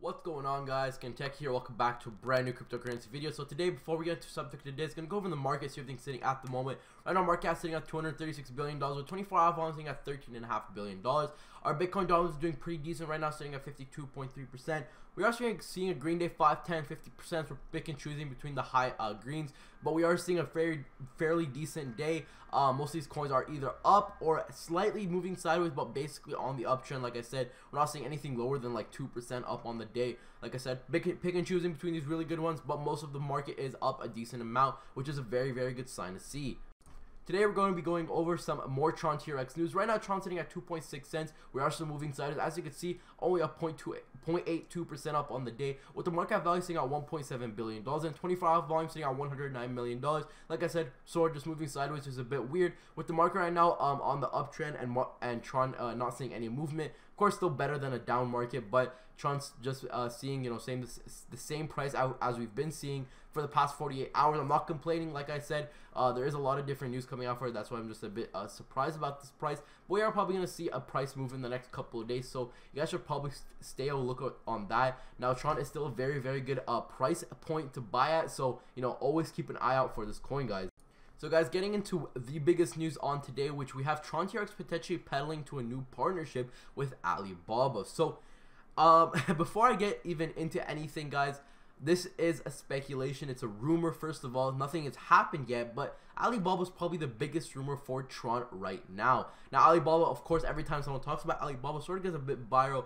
What's going on, guys? Tech here. Welcome back to a brand new cryptocurrency video. So today, before we get into subject today, it's gonna go over the market, see everything's sitting at the moment. Right now, market sitting at $236 billion with 24-hour volume sitting at $13.5 billion. Our Bitcoin dollar is doing pretty decent right now, sitting at 52.3%. We are seeing a green day 5, 10, 50% for pick and choosing between the high greens, but we are seeing a fairly decent day. Most of these coins are either up or slightly moving sideways, but basically on the uptrend. Like I said, we're not seeing anything lower than like 2% up on the day. Like I said, pick and choosing between these really good ones, but most of the market is up a decent amount, which is a very good sign to see. Today we're going to be going over some more Tron TRX news. Right now, Tron sitting at 2.6 cents. We are still moving sideways. As you can see, only up 0.82% up on the day, with the market value sitting at $1.7 billion and 24-hour volume sitting at $109 million. Like I said, sort of just moving sideways, which is a bit weird. With the market right now on the uptrend and Tron not seeing any movement. Of course, still better than a down market, but Tron's just seeing, the same price as we've been seeing for the past 48 hours. I'm not complaining. Like I said, there is a lot of different news coming out for it. That's why I'm just a bit surprised about this price. But we are probably going to see a price move in the next couple of days, so you guys should probably stay a look on that. Now, Tron is still a very good price point to buy at, so always keep an eye out for this coin, guys. So guys, getting into the biggest news on today, which we have Tron TRX potentially pedaling to a new partnership with Alibaba. So before I get even into anything, guys, this is a speculation. It's a rumor, first of all. Nothing has happened yet, but Alibaba is probably the biggest rumor for Tron right now. Now, Alibaba, of course, every time someone talks about Alibaba, sort of gets a bit viral.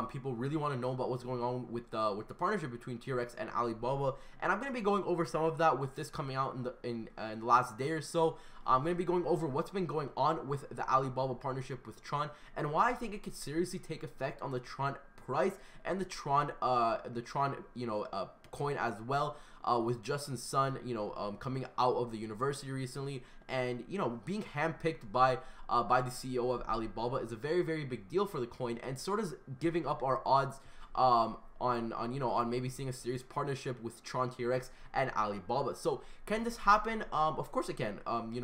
People really want to know about what's going on with the partnership between TRX and Alibaba, and I'm going to be going over some of that with this coming out in the last day or so. I'm going to be going over what's been going on with the Alibaba partnership with Tron and why I think it could seriously take effect on the Tron price and the Tron coin as well, with Justin's son coming out of the university recently, and being handpicked by the CEO of Alibaba is a very big deal for the coin, and sort of giving up our odds on maybe seeing a serious partnership with Tron TRX and Alibaba. So can this happen? Of course it can.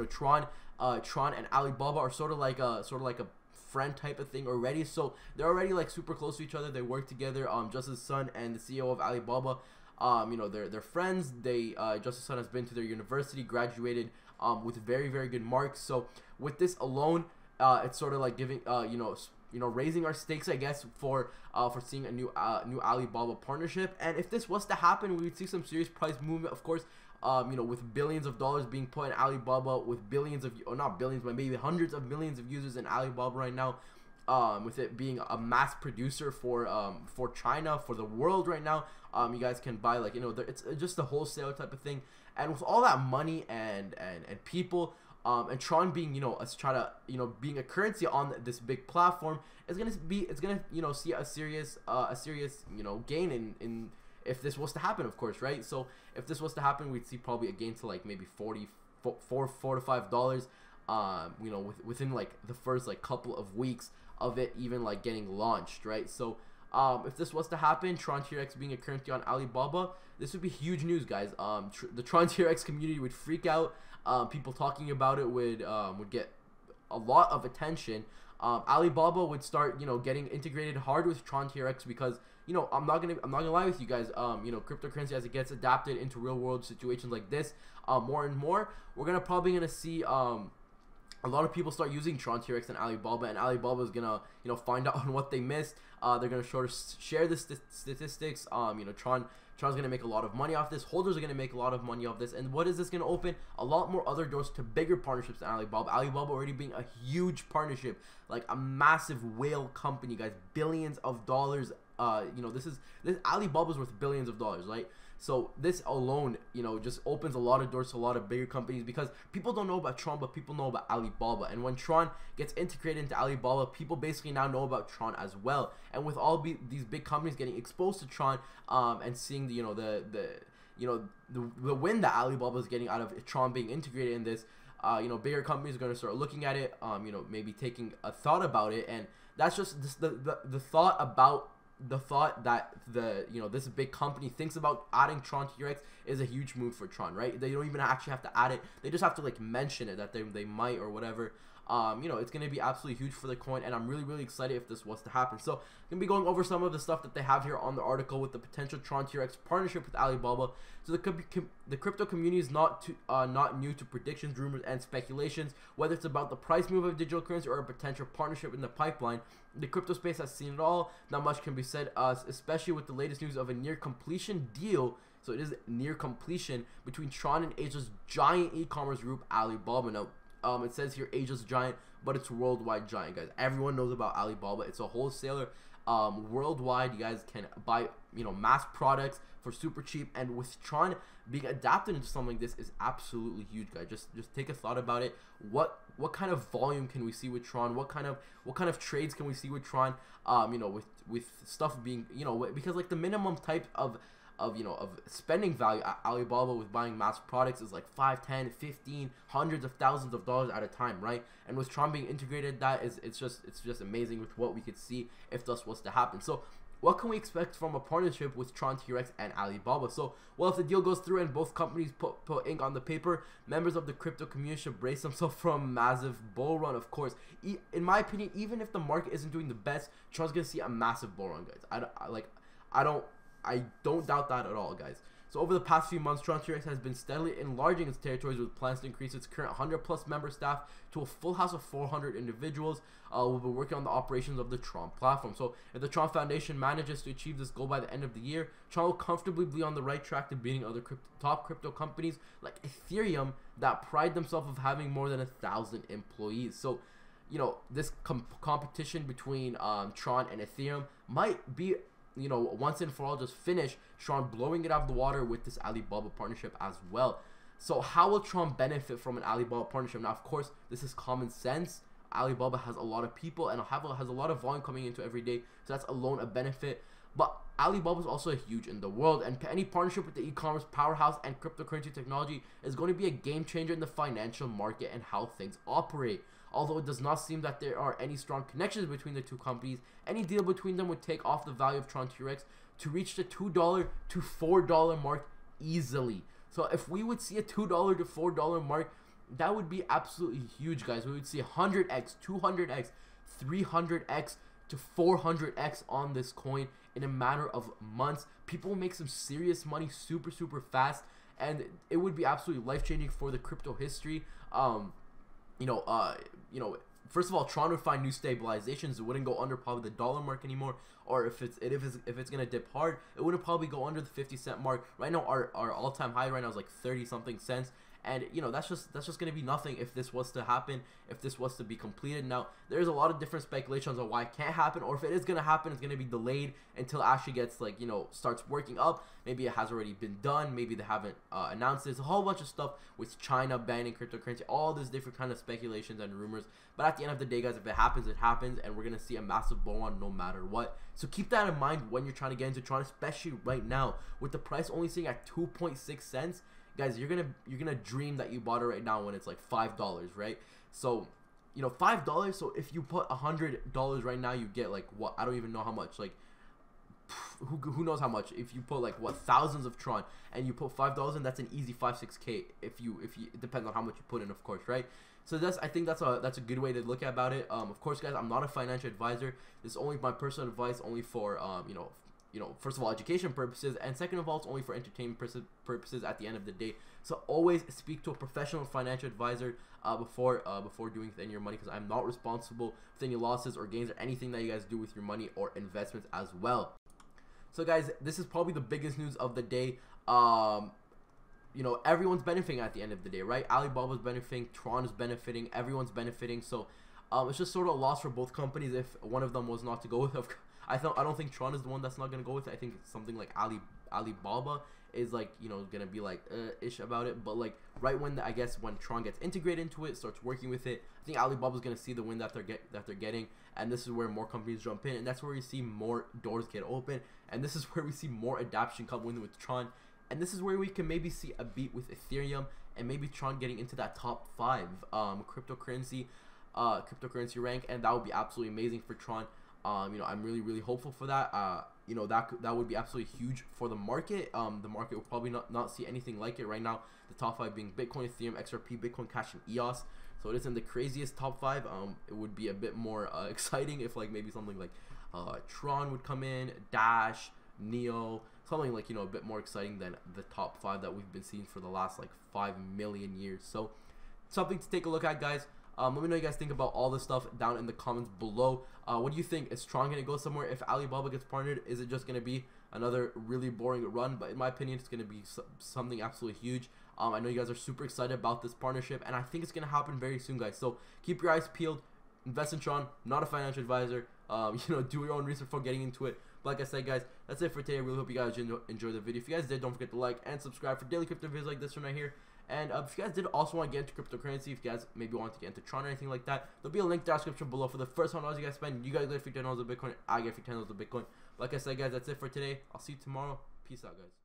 Tron and Alibaba are sort of like a friend type of thing already, so they're already like super close to each other. They work together. Justin's son and the CEO of Alibaba, they're friends. Justin's son has been to their university, graduated with very good marks. So with this alone, it's sort of like giving raising our stakes, I guess, for seeing a new Alibaba partnership. And if this was to happen, we would see some serious price movement, of course. With billions of dollars being put in Alibaba, with billions of, or not billions, but maybe hundreds of millions of users in Alibaba right now, with it being a mass producer for China, for the world right now. You guys can buy, like, it's just a wholesale type of thing, and with all that money and people, and Tron being, being a currency on this big platform, it's gonna see a serious gain in if this was to happen, of course, right? So if this was to happen, we'd see probably a gain to like maybe $4 to $5, within like the first like couple of weeks of it even like getting launched, right? So if this was to happen, Tron TRX being a currency on Alibaba, this would be huge news, guys. The Tron TRX community would freak out. People talking about it would get a lot of attention. Alibaba would start getting integrated hard with Tron TRX, because I'm not gonna lie with you guys. Cryptocurrency, as it gets adapted into real world situations like this, more and more, we're probably gonna see a lot of people start using Tron TRX and Alibaba is gonna find out on what they missed. They're gonna sort of share the statistics. Tron's gonna make a lot of money off this. Holders are gonna make a lot of money off this. And what is this gonna open? A lot more other doors to bigger partnerships than Alibaba. Alibaba already being a huge partnership, like a massive whale company, guys. Billions of dollars. This Alibaba's worth billions of dollars, right? So this alone, just opens a lot of doors to a lot of bigger companies, because people don't know about Tron, but people know about Alibaba. And when Tron gets integrated into Alibaba, people basically now know about Tron as well. And with all these big companies getting exposed to Tron, and seeing the win that Alibaba is getting out of Tron being integrated in this, bigger companies are going to start looking at it, maybe taking a thought about it. And that's just the thought that this big company thinks about adding Tron TRX is a huge move for Tron, right? They don't even actually have to add it. They just have to like mention it, that they might or whatever. You know, it's going to be absolutely huge for the coin, and I'm really, really excited if this was to happen. So, I'm going to be going over some of the stuff that they have here on the article with the potential Tron TRX partnership with Alibaba. So, the crypto community is not new to predictions, rumors, and speculations. Whether it's about the price move of digital currency or a potential partnership in the pipeline, the crypto space has seen it all. Not much can be said, especially with the latest news of a near completion deal. So, it is near completion between Tron and Asia's giant e-commerce group, Alibaba. Now, it says here Asia's giant, but it's worldwide giant, guys. Everyone knows about Alibaba. It's a wholesaler worldwide. You guys can buy, you know, mass products for super cheap, and with Tron being adapted into something like this is absolutely huge, guys. Just take a thought about it. What kind of volume can we see with Tron? What kind of trades can we see with Tron? You know, with stuff being, you know, because like the minimum type of spending value at Alibaba with buying mass products is like 5, 10, 15, hundreds of thousands of dollars at a time, right? And with Tron being integrated, it's just amazing with what we could see if this was to happen. So what can we expect from a partnership with Tron TRX and Alibaba? So, well, if the deal goes through and both companies put ink on the paper, members of the crypto community should brace themselves for a massive bull run, of course. In my opinion, even if the market isn't doing the best, Tron's going to see a massive bull run, guys. I don't doubt that at all, guys. So over the past few months, Tron TRX has been steadily enlarging its territories with plans to increase its current 100+ member staff to a full house of 400 individuals. Will be working on the operations of the Tron platform. So if the Tron Foundation manages to achieve this goal by the end of the year, Tron will comfortably be on the right track to beating other top crypto companies like Ethereum that pride themselves of having more than 1,000 employees. So, you know, this competition between Tron and Ethereum might be, you know, once and for all just finish Tron blowing it out of the water with this Alibaba partnership as well. So how will Tron benefit from an Alibaba partnership? Now, of course, this is common sense. Alibaba has a lot of people and has a lot of volume coming into every day, so that's alone a benefit. But Alibaba is also huge in the world, and any partnership with the e-commerce powerhouse and cryptocurrency technology is going to be a game changer in the financial market and how things operate. Although it does not seem that there are any strong connections between the two companies, any deal between them would take off the value of Tron TRX to reach the $2 to $4 mark easily. So if we would see a $2 to $4 mark, that would be absolutely huge, guys. We would see 100x, 200x, 300x to 400x on this coin in a matter of months. People will make some serious money super fast, and it would be absolutely life-changing for the crypto history. First of all, Tron would find new stabilizations. It wouldn't go under probably the dollar mark anymore, or if it's gonna dip hard, it wouldn't probably go under the 50-cent mark. Right now, our all-time high right now is like 30-something cents. And, you know, that's just going to be nothing if this was to happen, if this was to be completed. Now, there's a lot of different speculations on why it can't happen, or if it is going to happen, it's going to be delayed until it actually gets, like, you know, starts working up. Maybe it has already been done. Maybe they haven't announced this. A whole bunch of stuff with China banning cryptocurrency, all these different kind of speculations and rumors. But at the end of the day, guys, if it happens, it happens, and we're going to see a massive bull run no matter what. So keep that in mind when you're trying to get into Tron, especially right now with the price only sitting at 2.6 cents. Guys, you're gonna dream that you bought it right now when it's like $5, right? So, you know, $5. So if you put $100 right now, you get like what? I don't even know how much. Like, who knows how much? If you put like what, thousands of Tron, and you put $5 in, that's an easy 5-6K. If you it depends on how much you put in, of course, right? So I think that's a good way to look about it. Of course, guys, I'm not a financial advisor. This is only my personal advice, only for first of all, education purposes, and second of all, it's only for entertainment purposes at the end of the day. So always speak to a professional financial advisor before doing any of your money, because I'm not responsible for any losses or gains or anything that you guys do with your money or investments as well. So guys, this is probably the biggest news of the day. Everyone's benefiting at the end of the day, right? Alibaba's benefiting, Tron is benefiting, everyone's benefiting. So it's just sort of a loss for both companies if one of them was not to go with. I don't think Tron is the one that's not gonna go with it. I think it's something like Alibaba is like, gonna be like ish about it. But like right when when Tron gets integrated into it, starts working with it, I think Alibaba's gonna see the win that they're getting, and this is where more companies jump in, and that's where you see more doors get open, and this is where we see more adoption come in with Tron, and this is where we can maybe see a beat with Ethereum and maybe Tron getting into that top 5 cryptocurrency rank, and that would be absolutely amazing for Tron. I'm really hopeful for that. That would be absolutely huge for the market. The market will probably not see anything like it right now. The top 5 being Bitcoin, Ethereum, XRP, Bitcoin Cash, and EOS. So it isn't the craziest top 5. It would be a bit more exciting if like maybe something like Tron would come in, Dash, Neo, something like, you know, a bit more exciting than the top 5 that we've been seeing for the last like 5 million years. So something to take a look at, guys. Let me know what you guys think about all this stuff down in the comments below. What do you think? Is Tron going to go somewhere if Alibaba gets partnered? Is it just going to be another really boring run? But in my opinion, it's going to be something absolutely huge. I know you guys are super excited about this partnership, and I think it's going to happen very soon, guys. So keep your eyes peeled. Invest in Tron. Not a financial advisor. You know, do your own research before getting into it. But like I said, guys, that's it for today. I really hope you guys enjoyed the video. If you guys did, don't forget to like and subscribe for daily crypto videos like this one right here. And if you guys did also want to get into cryptocurrency, if you guys maybe want to get into Tron or anything like that, there'll be a link in the description below for the first $100 you guys spend. You guys get free $10 of Bitcoin. I get free $10 of Bitcoin. Like I said, guys, that's it for today. I'll see you tomorrow. Peace out, guys.